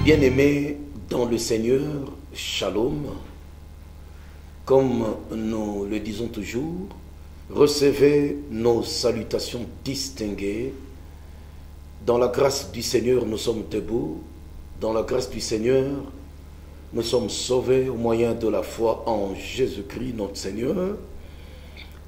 Bien-aimés dans le Seigneur, Shalom, comme nous le disons toujours, recevez nos salutations distinguées. Dans la grâce du Seigneur, nous sommes debout. Dans la grâce du Seigneur, nous sommes sauvés au moyen de la foi en Jésus-Christ, notre Seigneur.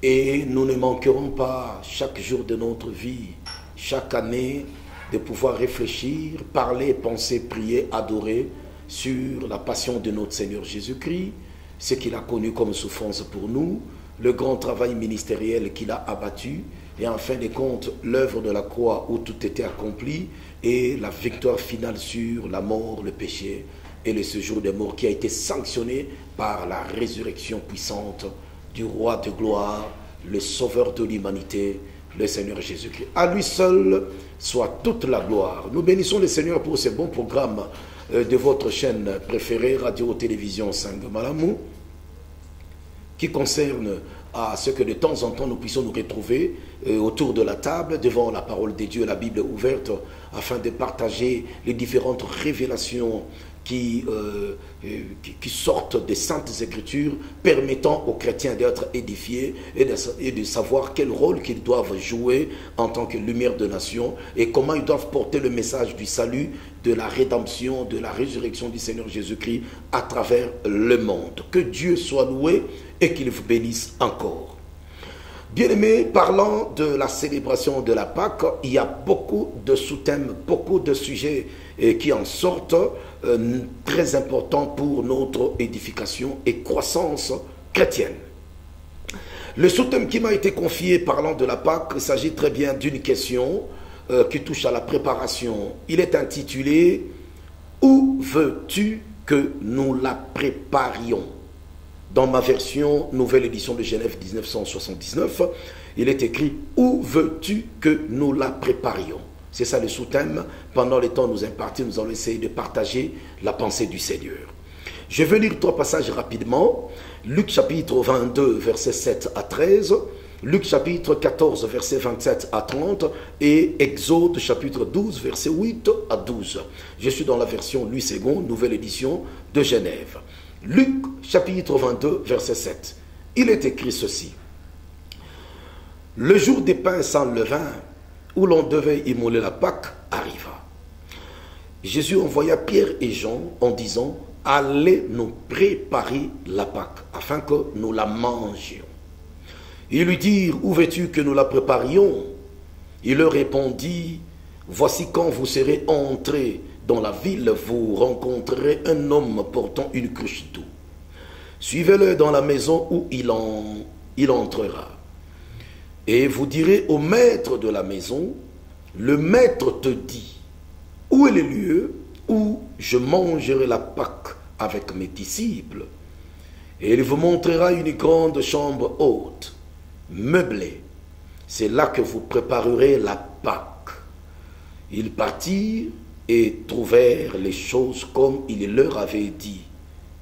Et nous ne manquerons pas chaque jour de notre vie, chaque année, de pouvoir réfléchir, parler, penser, prier, adorer sur la passion de notre Seigneur Jésus-Christ, ce qu'il a connu comme souffrance pour nous, le grand travail ministériel qu'il a abattu, et en fin de compte, l'œuvre de la croix où tout était accompli, et la victoire finale sur la mort, le péché et le séjour des morts qui a été sanctionné par la résurrection puissante du roi de gloire, le sauveur de l'humanité, le Seigneur Jésus-Christ. À lui seul soit toute la gloire. Nous bénissons le Seigneur pour ce bon programme de votre chaîne préférée, Radio-Télévision Sangamalamou, qui concerne à ce que de temps en temps nous puissions nous retrouver autour de la table, devant la parole de Dieu, la Bible ouverte, afin de partager les différentes révélations qui sortent des Saintes Écritures, permettant aux chrétiens d'être édifiés et de savoir quel rôle qu'ils doivent jouer en tant que lumière de nation et comment ils doivent porter le message du salut, de la rédemption, de la résurrection du Seigneur Jésus-Christ à travers le monde. Que Dieu soit loué et qu'il vous bénisse encore. Bien-aimés, parlant de la célébration de la Pâque, il y a beaucoup de sous-thèmes, beaucoup de sujets qui en sortent très importants pour notre édification et croissance chrétienne. Le sous-thème qui m'a été confié parlant de la Pâque, il s'agit très bien d'une question qui touche à la préparation. Il est intitulé « Où veux-tu que nous la préparions ?» Dans ma version, nouvelle édition de Genève 1979, il est écrit « Où veux-tu que nous la préparions ?» C'est ça le sous-thème. Pendant le temps nous imparti, nous allons essayer de partager la pensée du Seigneur. Je vais lire trois passages rapidement. Luc chapitre 22, versets 7 à 13. Luc chapitre 14, versets 27 à 30. Et Exode chapitre 12, versets 8 à 12. Je suis dans la version Louis II, nouvelle édition de Genève. Luc chapitre 22, verset 7. Il est écrit ceci. Le jour des pains sans levain, où l'on devait immoler la Pâque, arriva. Jésus envoya Pierre et Jean en disant, allez nous préparer la Pâque, afin que nous la mangions. Ils lui dirent, où veux-tu que nous la préparions? Il leur répondit, voici quand vous serez entrés dans la ville, vous rencontrerez un homme portant une cruche d'eau. Suivez-le dans la maison où il entrera. Et vous direz au maître de la maison, le maître te dit, où est le lieu où je mangerai la Pâque avec mes disciples? Et il vous montrera une grande chambre haute, meublée. C'est là que vous préparerez la Pâque. Ils partirent et trouvèrent les choses comme il leur avait dit.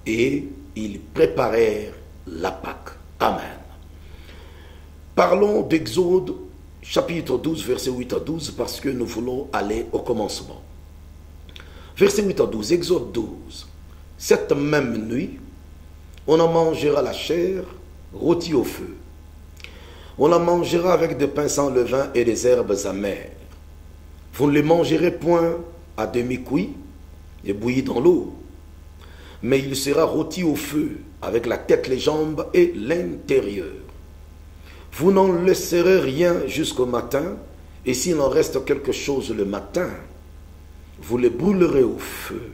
Et ils préparèrent la Pâque. Amen. Parlons d'Exode, chapitre 12, verset 8 à 12, parce que nous voulons aller au commencement. Verset 8 à 12, Exode 12. Cette même nuit, on en mangera la chair rôtie au feu. On la mangera avec des pains sans levain et des herbes amères. Vous ne les mangerez point à demi-cuit et bouilli dans l'eau, mais il sera rôti au feu avec la tête, les jambes et l'intérieur. Vous n'en laisserez rien jusqu'au matin, et s'il en reste quelque chose le matin, vous les brûlerez au feu.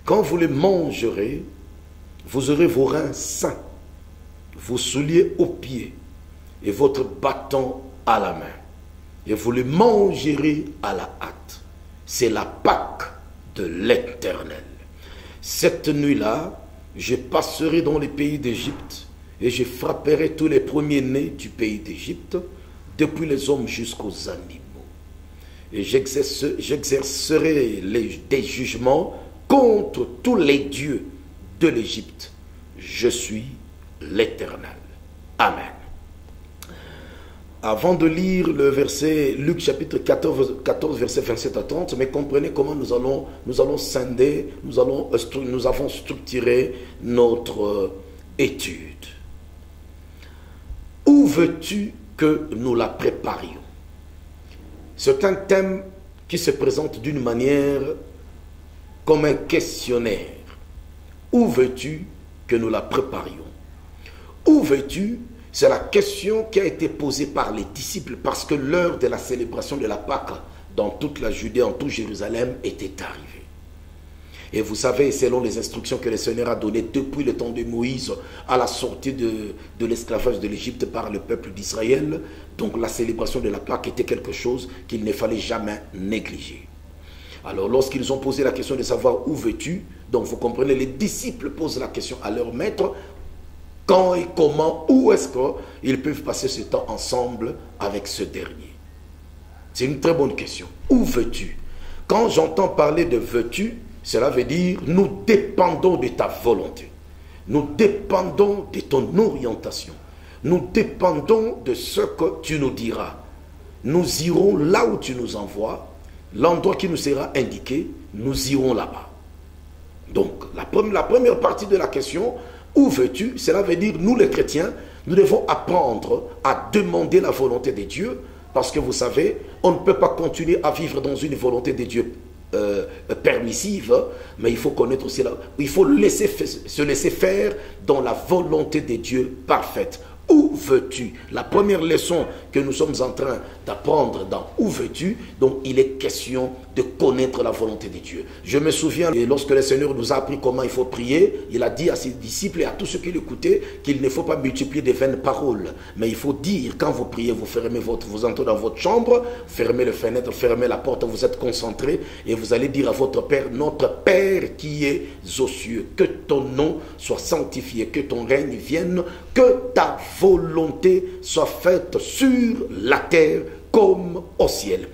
Quand vous les mangerez, vous aurez vos reins sains, vos souliers aux pieds et votre bâton à la main, et vous les mangerez à la hâte. C'est la Pâque de l'Éternel. Cette nuit-là, je passerai dans les pays d'Égypte et je frapperai tous les premiers-nés du pays d'Égypte, depuis les hommes jusqu'aux animaux. Et j'exercerai des jugements contre tous les dieux de l'Égypte. Je suis l'Éternel. Amen. Avant de lire le verset, Luc chapitre 14, verset 27 à 30, mais comprenez comment nous allons scinder, nous avons structuré notre étude. Où veux-tu que nous la préparions? C'est un thème qui se présente d'une manière comme un questionnaire. Où veux-tu que nous la préparions? Où veux-tu? C'est la question qui a été posée par les disciples parce que l'heure de la célébration de la Pâque dans toute la Judée, en tout Jérusalem, était arrivée. Et vous savez, selon les instructions que le Seigneur a données depuis le temps de Moïse à la sortie de l'esclavage de l'Égypte par le peuple d'Israël, donc la célébration de la Pâque était quelque chose qu'il ne fallait jamais négliger. Alors lorsqu'ils ont posé la question de savoir où veux-tu, donc vous comprenez, les disciples posent la question à leur maître, quand et comment, où est-ce qu'ils peuvent passer ce temps ensemble avec ce dernier? C'est une très bonne question. Où veux-tu? Quand j'entends parler de veux-tu, cela veut dire nous dépendons de ta volonté. Nous dépendons de ton orientation. Nous dépendons de ce que tu nous diras. Nous irons là où tu nous envoies. L'endroit qui nous sera indiqué, nous irons là-bas. Donc, la première partie de la question, où veux-tu? Cela veut dire, nous les chrétiens, nous devons apprendre à demander la volonté de Dieu, parce que vous savez, on ne peut pas continuer à vivre dans une volonté de Dieu permissive, mais il faut connaître aussi, il faut se laisser faire dans la volonté de Dieu parfaite. Où veux-tu? La première leçon que nous sommes en train d'apprendre dans Où veux-tu? Donc il est question de connaître la volonté de Dieu. Je me souviens, lorsque le Seigneur nous a appris comment il faut prier, il a dit à ses disciples et à tous ceux qui l'écoutaient qu'il ne faut pas multiplier des vaines paroles. Mais il faut dire, quand vous priez, vous entrez dans votre chambre, fermez les fenêtres, fermez la porte, vous êtes concentrés et vous allez dire à votre Père, notre Père qui est aux cieux, que ton nom soit sanctifié, que ton règne vienne, que ta volonté soit faite sur la terre comme au ciel.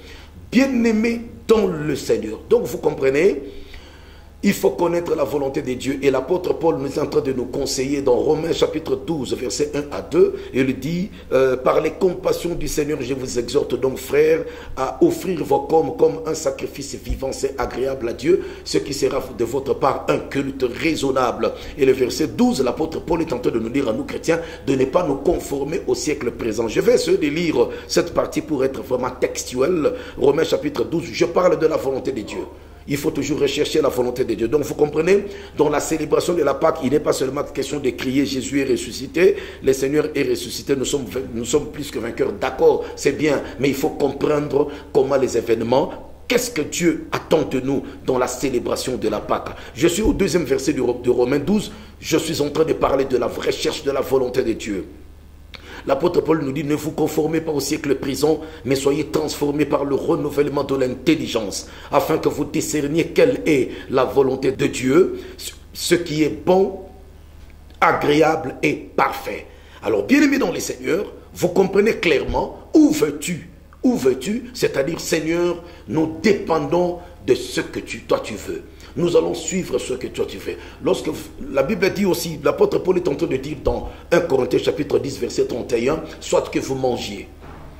Bien-aimés dans le Seigneur. Donc vous comprenez, il faut connaître la volonté de Dieu. Et l'apôtre Paul nous est en train de nous conseiller dans Romains chapitre 12, verset 1 à 2. Il dit, par les compassions du Seigneur, je vous exhorte donc, frères, à offrir vos corps comme un sacrifice vivant, c'est agréable à Dieu, ce qui sera de votre part un culte raisonnable. Et le verset 12, l'apôtre Paul est en train de nous dire à nous chrétiens de ne pas nous conformer au siècle présent. Je vais essayer de lire cette partie pour être vraiment textuelle. Romains chapitre 12, je parle de la volonté de Dieu. Il faut toujours rechercher la volonté de Dieu. Donc vous comprenez, dans la célébration de la Pâque, il n'est pas seulement question de crier Jésus est ressuscité, le Seigneur est ressuscité, nous sommes plus que vainqueurs, d'accord, c'est bien, mais il faut comprendre comment les événements, qu'est-ce que Dieu attend de nous dans la célébration de la Pâque. Je suis au deuxième verset de Romains 12, je suis en train de parler de la recherche de la volonté de Dieu. L'apôtre Paul nous dit, ne vous conformez pas au siècle présent, mais soyez transformés par le renouvellement de l'intelligence, afin que vous discerniez quelle est la volonté de Dieu, ce qui est bon, agréable et parfait. Alors, bien-aimés dans les Seigneurs, vous comprenez clairement, où veux-tu? Où veux-tu? C'est-à-dire, Seigneur, nous dépendons de ce que toi tu veux. Nous allons suivre ce que toi tu fais. Lorsque la Bible dit aussi, l'apôtre Paul est en train de dire dans 1 Corinthiens chapitre 10 verset 31, soit que vous mangiez,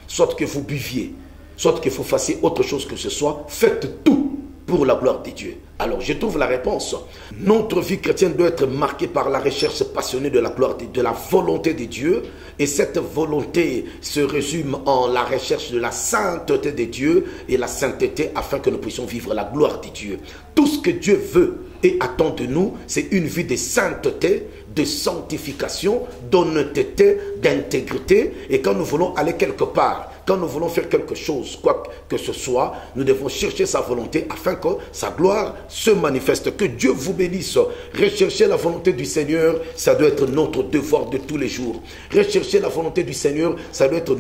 soit que vous buviez, soit que vous fassiez autre chose que ce soit, faites tout pour la gloire de Dieu. Alors je trouve la réponse. Notre vie chrétienne doit être marquée par la recherche passionnée de la gloire, de la volonté de Dieu. Et cette volonté se résume en la recherche de la sainteté de Dieu et la sainteté afin que nous puissions vivre la gloire de Dieu. Tout ce que Dieu veut et attend de nous, c'est une vie de sainteté, de sanctification, d'honnêteté, d'intégrité. Et quand nous voulons aller quelque part, quand nous voulons faire quelque chose, quoi que ce soit, nous devons chercher sa volonté afin que sa gloire se manifeste. Que Dieu vous bénisse. Rechercher la volonté du Seigneur, ça doit être notre devoir de tous les jours. Rechercher la volonté du Seigneur, ça doit être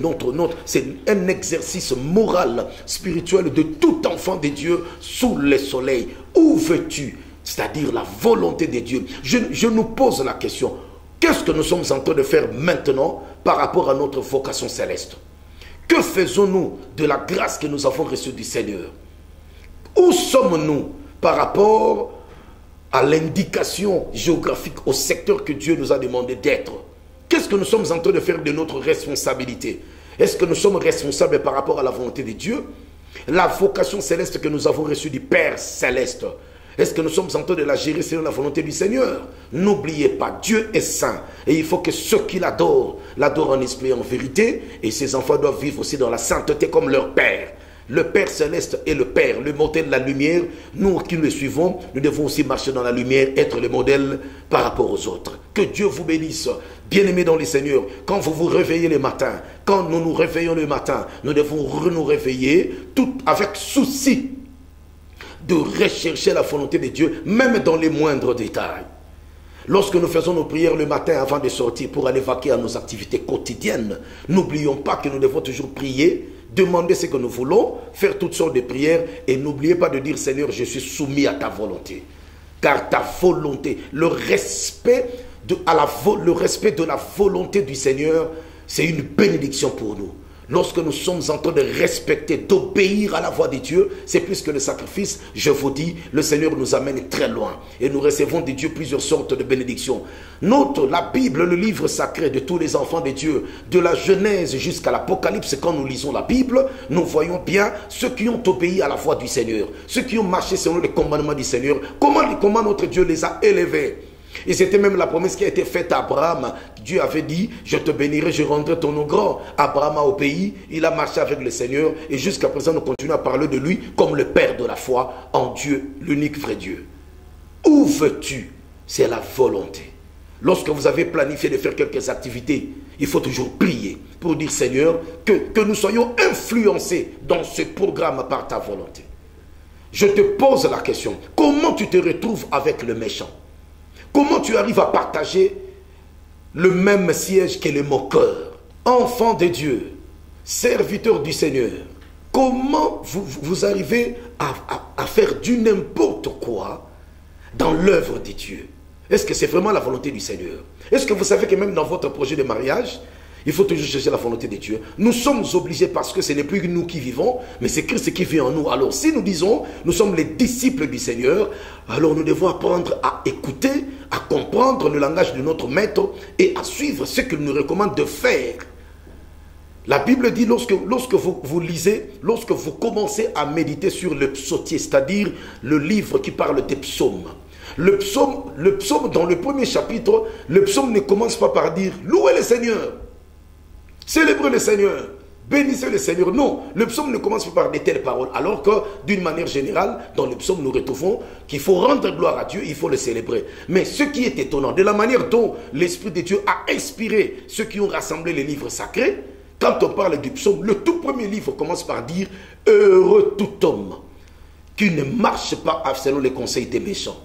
c'est un exercice moral, spirituel de tout enfant de Dieu sous le soleil. Où veux-tu? C'est-à-dire la volonté de Dieu. Je nous pose la question, qu'est-ce que nous sommes en train de faire maintenant par rapport à notre vocation céleste? Que faisons-nous de la grâce que nous avons reçue du Seigneur? Où sommes-nous par rapport à l'indication géographique, au secteur que Dieu nous a demandé d'être? Qu'est-ce que nous sommes en train de faire de notre responsabilité? Est-ce que nous sommes responsables par rapport à la volonté de Dieu? La vocation céleste que nous avons reçue du Père céleste, est-ce que nous sommes en train de la gérer selon la volonté du Seigneur? N'oubliez pas, Dieu est saint. Et il faut que ceux qui l'adorent en esprit et en vérité. Et ces enfants doivent vivre aussi dans la sainteté comme leur Père. Le Père céleste est le Père, le modèle de la lumière. Nous qui le suivons, nous devons aussi marcher dans la lumière, être le modèle par rapport aux autres. Que Dieu vous bénisse. Bien-aimés dans les Seigneurs, quand vous vous réveillez le matin, quand nous nous réveillons le matin, nous devons nous réveiller tout avec souci de rechercher la volonté de Dieu, même dans les moindres détails. Lorsque nous faisons nos prières le matin avant de sortir pour aller vaquer à nos activités quotidiennes, n'oublions pas que nous devons toujours prier, demander ce que nous voulons, faire toutes sortes de prières et n'oubliez pas de dire Seigneur, je suis soumis à ta volonté. Car ta volonté, le respect de la volonté du Seigneur, c'est une bénédiction pour nous. Lorsque nous sommes en train de respecter, d'obéir à la voix de Dieu, c'est plus que le sacrifice. Je vous dis, le Seigneur nous amène très loin. Et nous recevons de Dieu plusieurs sortes de bénédictions. Note la Bible, le livre sacré de tous les enfants de Dieu, de la Genèse jusqu'à l'Apocalypse. Quand nous lisons la Bible, nous voyons bien ceux qui ont obéi à la voix du Seigneur, ceux qui ont marché selon les commandements du Seigneur, comment notre Dieu les a élevés. Et c'était même la promesse qui a été faite à Abraham. Dieu avait dit, je te bénirai, je rendrai ton nom grand. Abraham a obéi, il a marché avec le Seigneur. Et jusqu'à présent, nous continuons à parler de lui comme le Père de la foi en Dieu, l'unique vrai Dieu. Où veux-tu? C'est la volonté. Lorsque vous avez planifié de faire quelques activités, il faut toujours prier pour dire, Seigneur, que nous soyons influencés dans ce programme par ta volonté. Je te pose la question, comment tu te retrouves avec le méchant? Comment tu arrives à partager le même siège que le moqueur? Enfant de Dieu, serviteur du Seigneur, comment vous arrivez à faire du n'importe quoi dans l'œuvre de Dieu? Est-ce que c'est vraiment la volonté du Seigneur? Est-ce que vous savez que même dans votre projet de mariage, il faut toujours chercher la volonté de Dieu? Nous sommes obligés parce que ce n'est plus nous qui vivons, mais c'est Christ qui vit en nous. Alors si nous disons, nous sommes les disciples du Seigneur, alors nous devons apprendre à écouter, à comprendre le langage de notre maître et à suivre ce qu'il nous recommande de faire. La Bible dit, lorsque vous lisez, lorsque vous commencez à méditer sur le psautier, c'est-à-dire le livre qui parle des psaumes, le psaume dans le premier chapitre, le psaume ne commence pas par dire « Louez le Seigneur ». Célébrez le Seigneur, bénissez le Seigneur. Non, le psaume ne commence pas par de telles paroles. Alors que, d'une manière générale, dans le psaume, nous retrouvons qu'il faut rendre gloire à Dieu, il faut le célébrer. Mais ce qui est étonnant, de la manière dont l'Esprit de Dieu a inspiré ceux qui ont rassemblé les livres sacrés, quand on parle du psaume, le tout premier livre commence par dire « Heureux tout homme qui ne marche pas selon les conseils des méchants. »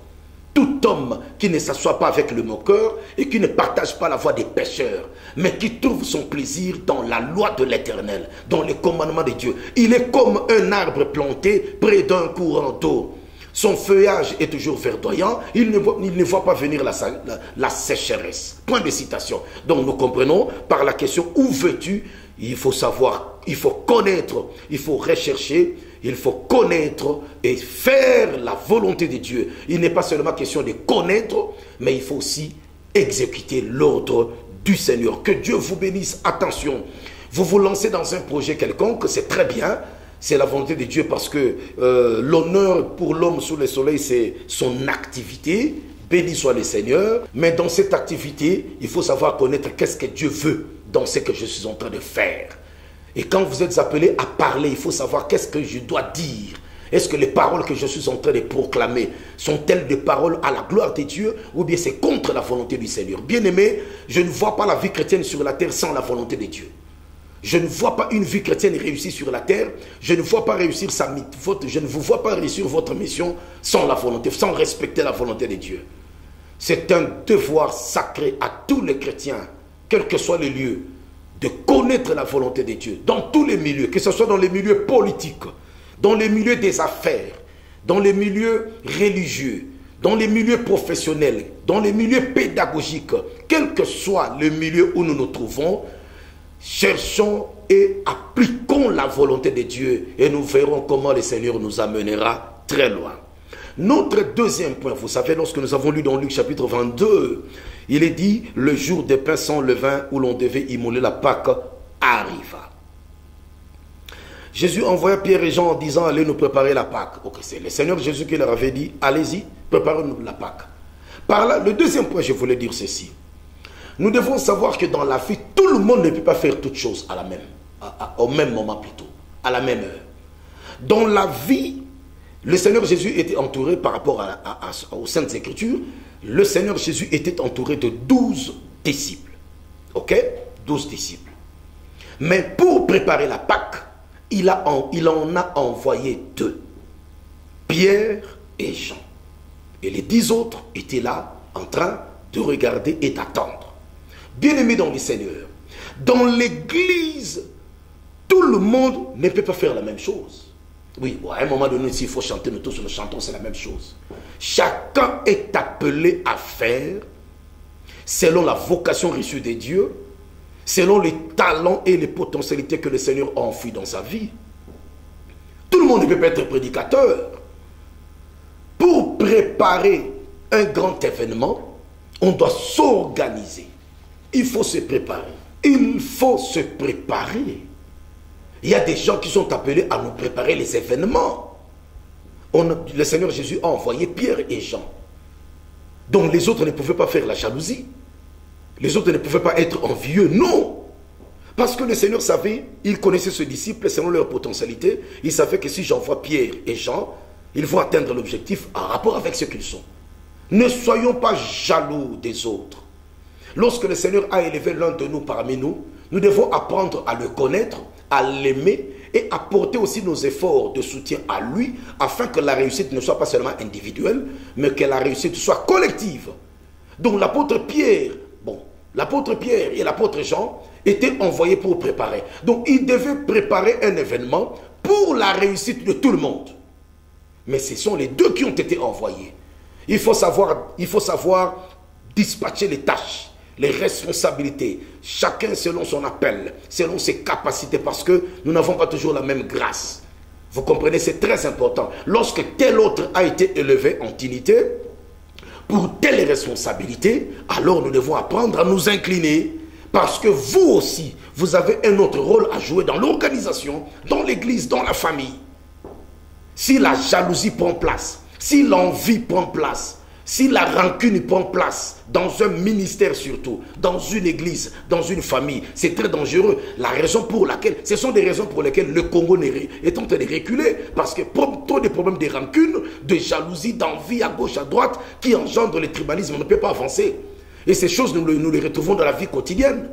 Tout homme qui ne s'assoit pas avec le moqueur et qui ne partage pas la voie des pécheurs, mais qui trouve son plaisir dans la loi de l'Éternel, dans les commandements de Dieu. Il est comme un arbre planté près d'un courant d'eau. Son feuillage est toujours verdoyant, il ne voit pas venir la sécheresse. Point de citation. Donc nous comprenons par la question « Où veux-tu » il faut savoir, il faut connaître, il faut rechercher, il faut connaître et faire la volonté de Dieu. Il n'est pas seulement question de connaître, mais il faut aussi exécuter l'ordre du Seigneur. Que Dieu vous bénisse. Attention, vous vous lancez dans un projet quelconque, c'est très bien, c'est la volonté de Dieu parce que l'honneur pour l'homme sous le soleil, c'est son activité. Béni soit le Seigneur. Mais dans cette activité, il faut savoir connaître qu'est-ce que Dieu veut dans ce que je suis en train de faire. Et quand vous êtes appelé à parler, il faut savoir qu'est-ce que je dois dire. Est-ce que les paroles que je suis en train de proclamer sont-elles des paroles à la gloire de Dieu ou bien c'est contre la volonté du Seigneur? Bien-aimé, je ne vois pas la vie chrétienne sur la terre sans la volonté de Dieu. Je ne vois pas une vie chrétienne réussir sur la terre. Je ne vois pas réussir je ne vous vois pas réussir votre mission sans la volonté, sans respecter la volonté de Dieu. C'est un devoir sacré à tous les chrétiens, quel que soit le lieu, de connaître la volonté de Dieu dans tous les milieux, que ce soit dans les milieux politiques, dans les milieux des affaires, dans les milieux religieux, dans les milieux professionnels, dans les milieux pédagogiques, quel que soit le milieu où nous nous trouvons, cherchons et appliquons la volonté de Dieu et nous verrons comment le Seigneur nous amènera très loin. Notre deuxième point, vous savez, lorsque nous avons lu dans Luc chapitre 22, il est dit, le jour des pains sans levain où l'on devait immoler la Pâque arriva. Jésus envoya Pierre et Jean en disant, allez nous préparer la Pâque. Ok, c'est le Seigneur Jésus qui leur avait dit, allez-y, préparez-nous la Pâque. Par là, le deuxième point, je voulais dire ceci. Nous devons savoir que dans la vie, tout le monde ne peut pas faire toutes choses au même moment plutôt, à la même heure. Dans la vie, le Seigneur Jésus était entouré par rapport aux Saintes Écritures, le Seigneur Jésus était entouré de 12 disciples. Ok? 12 disciples. Mais pour préparer la Pâque, il en a envoyé 2. Pierre et Jean. Et les 10 autres étaient là, en train de regarder et d'attendre. Bien-aimés dans le Seigneur, dans l'église, tout le monde ne peut pas faire la même chose. Oui, à un moment donné, s'il faut chanter, nous tous nous chantons, c'est la même chose. Chacun est appelé à faire selon la vocation reçue de Dieu, selon les talents et les potentialités que le Seigneur a enfouis dans sa vie. Tout le monde ne peut pas être prédicateur. Pour préparer un grand événement, on doit s'organiser. Il faut se préparer. Il faut se préparer. Il y a des gens qui sont appelés à nous préparer les événements. Le Seigneur Jésus a envoyé Pierre et Jean. Donc les autres ne pouvaient pas faire la jalousie. Les autres ne pouvaient pas être envieux. Non. Parce que le Seigneur savait, il connaissait ce disciple selon leur potentialité. Il savait que si j'envoie Pierre et Jean, ils vont atteindre l'objectif en rapport avec ce qu'ils sont. Ne soyons pas jaloux des autres. Lorsque le Seigneur a élevé l'un de nous parmi nous, nous devons apprendre à le connaître, à l'aimer et apporter aussi nos efforts de soutien à lui afin que la réussite ne soit pas seulement individuelle, mais que la réussite soit collective. Donc l'apôtre Pierre et l'apôtre Jean étaient envoyés pour préparer. Donc ils devaient préparer un événement pour la réussite de tout le monde. Mais ce sont les 2 qui ont été envoyés. Il faut savoir dispatcher les tâches, les responsabilités, chacun selon son appel, selon ses capacités, parce que nous n'avons pas toujours la même grâce. Vous comprenez, c'est très important. Lorsque tel autre a été élevé en dignité, pour telle responsabilité, alors nous devons apprendre à nous incliner, parce que vous aussi, vous avez un autre rôle à jouer dans l'organisation, dans l'église, dans la famille. Si la jalousie prend place, si l'envie prend place, si la rancune prend place dans un ministère surtout, dans une église, dans une famille, c'est très dangereux. Ce sont des raisons pour lesquelles le Congo est en train de reculer. Parce que trop de problèmes de rancune, de jalousie, d'envie à gauche, à droite, qui engendrent le tribalisme, on ne peut pas avancer. Et ces choses, nous les retrouvons dans la vie quotidienne.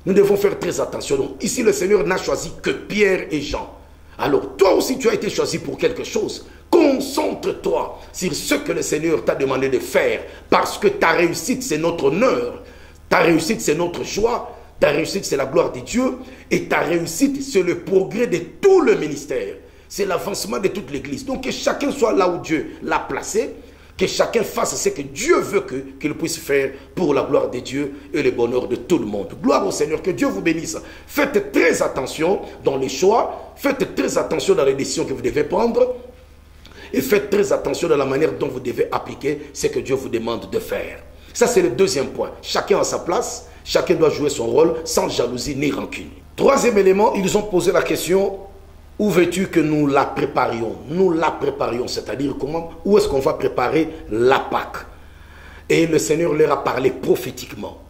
Nous devons faire très attention. Donc ici, le Seigneur n'a choisi que Pierre et Jean. Alors toi aussi, tu as été choisi pour quelque chose. Concentre-toi sur ce que le Seigneur t'a demandé de faire, parce que ta réussite, c'est notre honneur, ta réussite, c'est notre joie, ta réussite, c'est la gloire de Dieu, et ta réussite, c'est le progrès de tout le ministère, c'est l'avancement de toute l'église. Donc que chacun soit là où Dieu l'a placé, que chacun fasse ce que Dieu veut qu'il puisse faire pour la gloire de Dieu et le bonheur de tout le monde. Gloire au Seigneur, que Dieu vous bénisse. Faites très attention dans les choix, faites très attention dans les décisions que vous devez prendre, et faites très attention dans la manière dont vous devez appliquer ce que Dieu vous demande de faire. Ça, c'est le deuxième point. Chacun à sa place, chacun doit jouer son rôle sans jalousie ni rancune. Troisième élément, ils ont posé la question, où veux-tu que nous la préparions? Nous la préparions, c'est-à-dire où est-ce qu'on va préparer la Pâque? Et le Seigneur leur a parlé prophétiquement.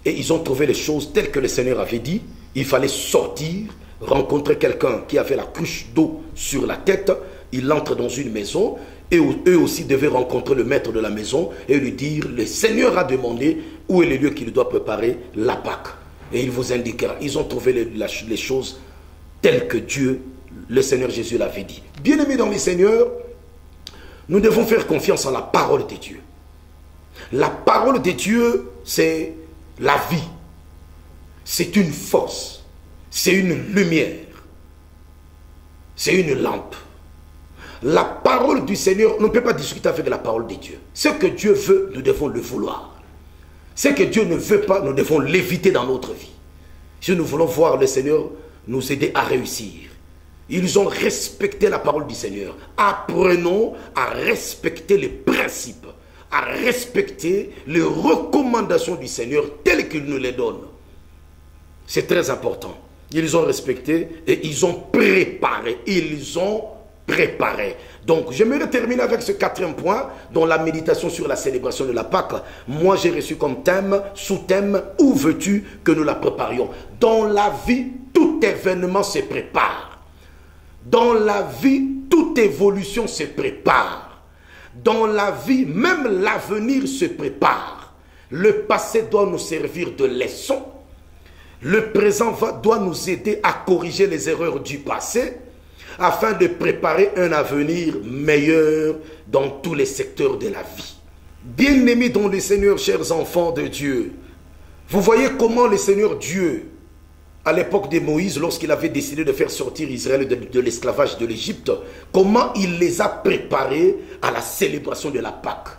Et ils ont trouvé les choses telles que le Seigneur avait dit. Il fallait sortir, rencontrer quelqu'un qui avait la cruche d'eau sur la tête. Il entre dans une maison et eux aussi devaient rencontrer le maître de la maison et lui dire, le Seigneur a demandé où est le lieu qu'il doit préparer la Pâque. Et il vous indiquera. Ils ont trouvé les choses telles que Dieu, le Seigneur Jésus l'avait dit. Bien-aimés dans le Seigneur, nous devons faire confiance en la parole de Dieu. La parole de Dieu, c'est la vie. C'est une force. C'est une lumière. C'est une lampe. La parole du Seigneur, on ne peut pas discuter avec la parole de Dieu. Ce que Dieu veut, nous devons le vouloir. Ce que Dieu ne veut pas, nous devons l'éviter dans notre vie. Si nous voulons voir le Seigneur nous aider à réussir. Ils ont respecté la parole du Seigneur. Apprenons à respecter les principes, à respecter les recommandations du Seigneur telles qu'il nous les donne. C'est très important. Ils ont respecté et ils ont préparé. Ils ont préparé. Donc, j'aimerais terminer avec ce quatrième point, dont la méditation sur la célébration de la Pâque. Moi, j'ai reçu comme thème, sous-thème, où veux-tu que nous la préparions? Dans la vie, tout événement se prépare. Dans la vie, toute évolution se prépare. Dans la vie, même l'avenir se prépare. Le passé doit nous servir de leçon. Le présent doit nous aider à corriger les erreurs du passé afin de préparer un avenir meilleur dans tous les secteurs de la vie. Bien-aimés dans le Seigneur, chers enfants de Dieu, vous voyez comment le Seigneur Dieu, à l'époque de Moïse, lorsqu'il avait décidé de faire sortir Israël de l'esclavage de l'Égypte, comment il les a préparés à la célébration de la Pâque.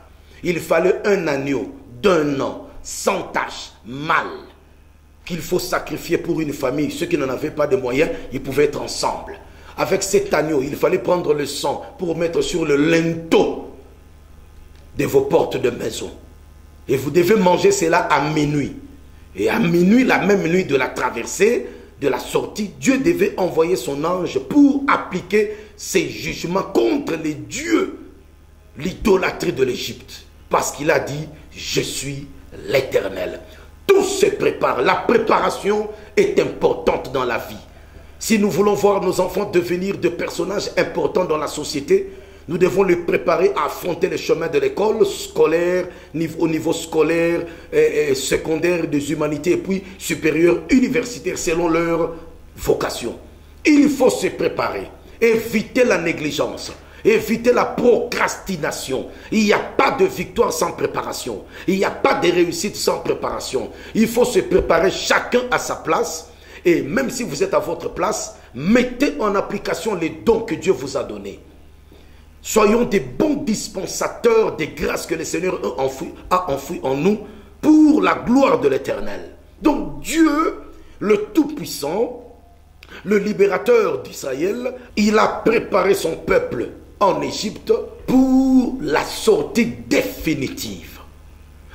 Il fallait un agneau d'1 an, sans tache, mâle, qu'il faut sacrifier pour une famille. Ceux qui n'en avaient pas de moyens, ils pouvaient être ensemble. Avec cet agneau, il fallait prendre le sang pour mettre sur le linteau de vos portes de maison. Et vous devez manger cela à minuit. Et à minuit, la même nuit de la traversée, de la sortie, Dieu devait envoyer son ange pour appliquer ses jugements contre les dieux, l'idolâtrie de l'Égypte. Parce qu'il a dit, je suis l'Éternel. Tout se prépare. La préparation est importante dans la vie. Si nous voulons voir nos enfants devenir des personnages importants dans la société, nous devons les préparer à affronter les chemins de l'école scolaire, au niveau scolaire, secondaire, des humanités, et puis supérieur, universitaire, selon leur vocation. Il faut se préparer, éviter la négligence, éviter la procrastination. Il n'y a pas de victoire sans préparation. Il n'y a pas de réussite sans préparation. Il faut se préparer chacun à sa place. Et même si vous êtes à votre place, mettez en application les dons que Dieu vous a donnés. Soyons des bons dispensateurs des grâces que le Seigneur a enfouies en nous pour la gloire de l'Éternel. Donc Dieu, le Tout-Puissant, le libérateur d'Israël, il a préparé son peuple en Égypte pour la sortie définitive.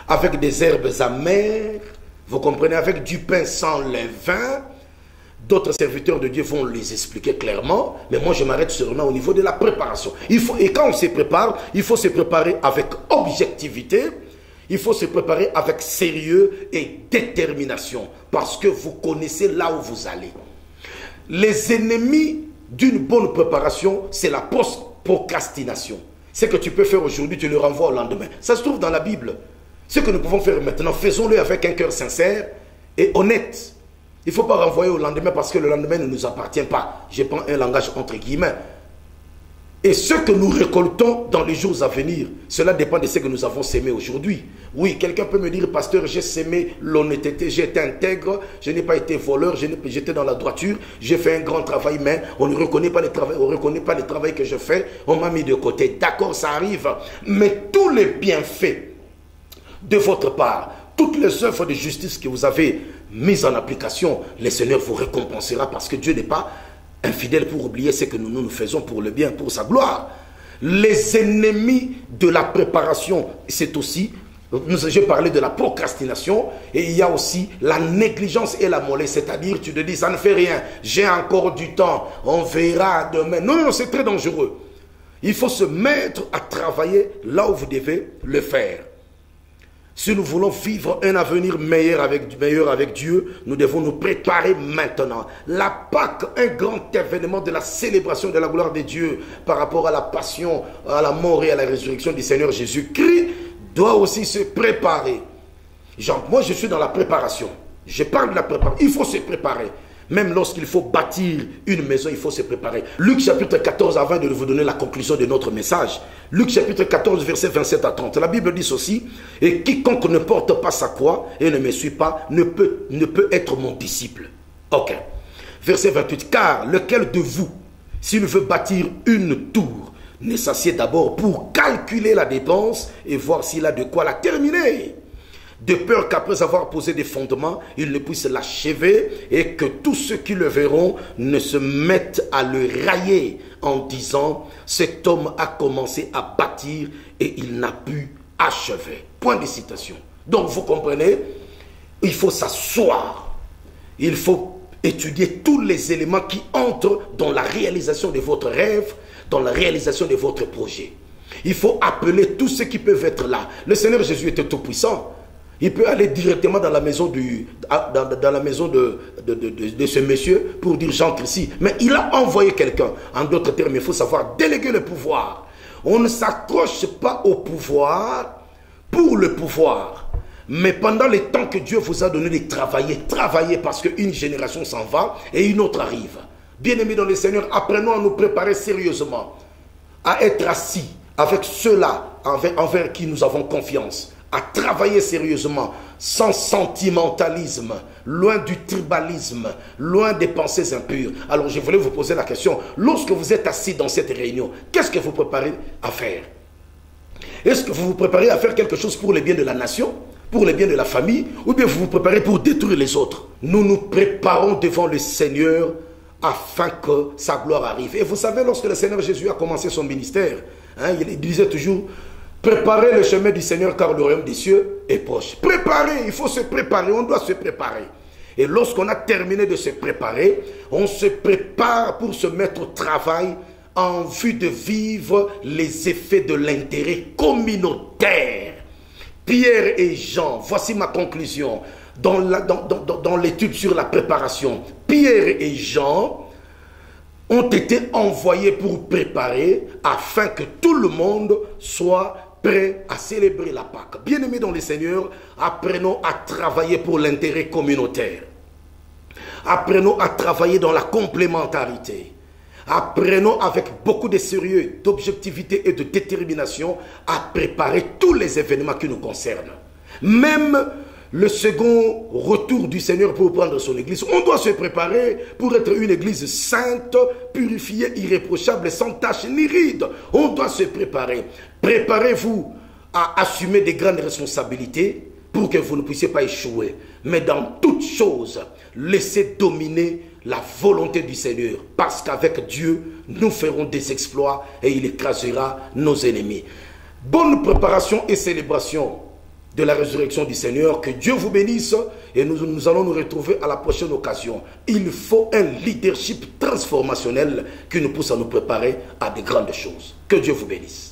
Avec des herbes amères, vous comprenez, avec du pain sans levain. D'autres serviteurs de Dieu vont les expliquer clairement, mais moi je m'arrête seulement au niveau de la préparation. Et quand on se prépare, il faut se préparer avec objectivité, il faut se préparer avec sérieux et détermination, parce que vous connaissez là où vous allez. Les ennemis d'une bonne préparation, c'est la procrastination. Ce que tu peux faire aujourd'hui, tu le renvoies au lendemain. Ça se trouve dans la Bible. Ce que nous pouvons faire maintenant, faisons-le avec un cœur sincère et honnête. Il ne faut pas renvoyer au lendemain parce que le lendemain ne nous appartient pas. Je prends un langage entre guillemets. Et ce que nous récoltons dans les jours à venir, cela dépend de ce que nous avons sémé aujourd'hui. Oui, quelqu'un peut me dire, pasteur, j'ai sémé l'honnêteté, j'ai été intègre, je n'ai pas été voleur, j'étais dans la droiture, j'ai fait un grand travail, mais on ne reconnaît pas le travail, on reconnaît pas le travail que je fais, on m'a mis de côté. D'accord, ça arrive. Mais tous les bienfaits de votre part, toutes les œuvres de justice que vous avez mises en application, le Seigneur vous récompensera parce que Dieu n'est pas infidèle pour oublier ce que nous faisons pour le bien, pour sa gloire. Les ennemis de la préparation, c'est aussi, j'ai parlé de la procrastination, et il y a aussi la négligence et la mollesse, c'est-à-dire tu te dis ça ne fait rien, j'ai encore du temps, on verra demain. Non, non, c'est très dangereux. Il faut se mettre à travailler là où vous devez le faire. Si nous voulons vivre un avenir meilleur avec Dieu, nous devons nous préparer maintenant. La Pâque, un grand événement de la célébration de la gloire de Dieu par rapport à la passion, à la mort et à la résurrection du Seigneur Jésus-Christ, doit aussi se préparer. Genre, moi je suis dans la préparation. Je parle de la préparation. Il faut se préparer. Même lorsqu'il faut bâtir une maison, il faut se préparer. Luc chapitre 14, avant de vous donner la conclusion de notre message. Luc chapitre 14, versets 27 à 30. La Bible dit ceci. Et quiconque ne porte pas sa croix et ne me suit pas ne peut être mon disciple. Ok. Verset 28. Car lequel de vous, s'il veut bâtir une tour, ne s'assied d'abord pour calculer la dépense et voir s'il a de quoi la terminer, de peur qu'après avoir posé des fondements, il ne puisse l'achever et que tous ceux qui le verront ne se mettent à le railler en disant « Cet homme a commencé à bâtir et il n'a pu achever. » Point de citation. Donc vous comprenez, il faut s'asseoir, il faut étudier tous les éléments qui entrent dans la réalisation de votre rêve, dans la réalisation de votre projet. Il faut appeler tous ceux qui peuvent être là. Le Seigneur Jésus était tout puissant. Il peut aller directement dans la maison, de ce monsieur pour dire j'entre ici. Mais il a envoyé quelqu'un. En d'autres termes, il faut savoir déléguer le pouvoir. On ne s'accroche pas au pouvoir pour le pouvoir. Mais pendant le temps que Dieu vous a donné de travailler, travaillez parce qu'une génération s'en va et une autre arrive. Bien-aimés dans le Seigneur, apprenons à nous préparer sérieusement, à être assis avec ceux-là envers qui nous avons confiance, à travailler sérieusement, sans sentimentalisme, loin du tribalisme, loin des pensées impures. Alors je voulais vous poser la question, lorsque vous êtes assis dans cette réunion, qu'est-ce que vous préparez à faire? Est-ce que vous vous préparez à faire quelque chose pour le bien de la nation, pour le bien de la famille, ou bien vous vous préparez pour détruire les autres? Nous nous préparons devant le Seigneur afin que sa gloire arrive. Et vous savez, lorsque le Seigneur Jésus a commencé son ministère, il disait toujours, préparez le chemin du Seigneur car le royaume des cieux est proche. Préparez, il faut se préparer, on doit se préparer. Et lorsqu'on a terminé de se préparer, on se prépare pour se mettre au travail en vue de vivre les effets de l'intérêt communautaire. Pierre et Jean, voici ma conclusion dans l'étude sur la préparation. Pierre et Jean ont été envoyés pour préparer afin que tout le monde soit prêt à célébrer la Pâque. Bien-aimés dans le Seigneur, apprenons à travailler pour l'intérêt communautaire. Apprenons à travailler dans la complémentarité. Apprenons avec beaucoup de sérieux, d'objectivité et de détermination à préparer tous les événements qui nous concernent. Même le second retour du Seigneur pour prendre son église, on doit se préparer pour être une église sainte, purifiée, irréprochable, sans tache ni ride. On doit se préparer. Préparez-vous à assumer des grandes responsabilités pour que vous ne puissiez pas échouer. Mais dans toutes choses, laissez dominer la volonté du Seigneur, parce qu'avec Dieu, nous ferons des exploits et il écrasera nos ennemis. Bonne préparation et célébration de la résurrection du Seigneur. Que Dieu vous bénisse et nous allons nous retrouver à la prochaine occasion. Il faut un leadership transformationnel qui nous pousse à nous préparer à de grandes choses. Que Dieu vous bénisse.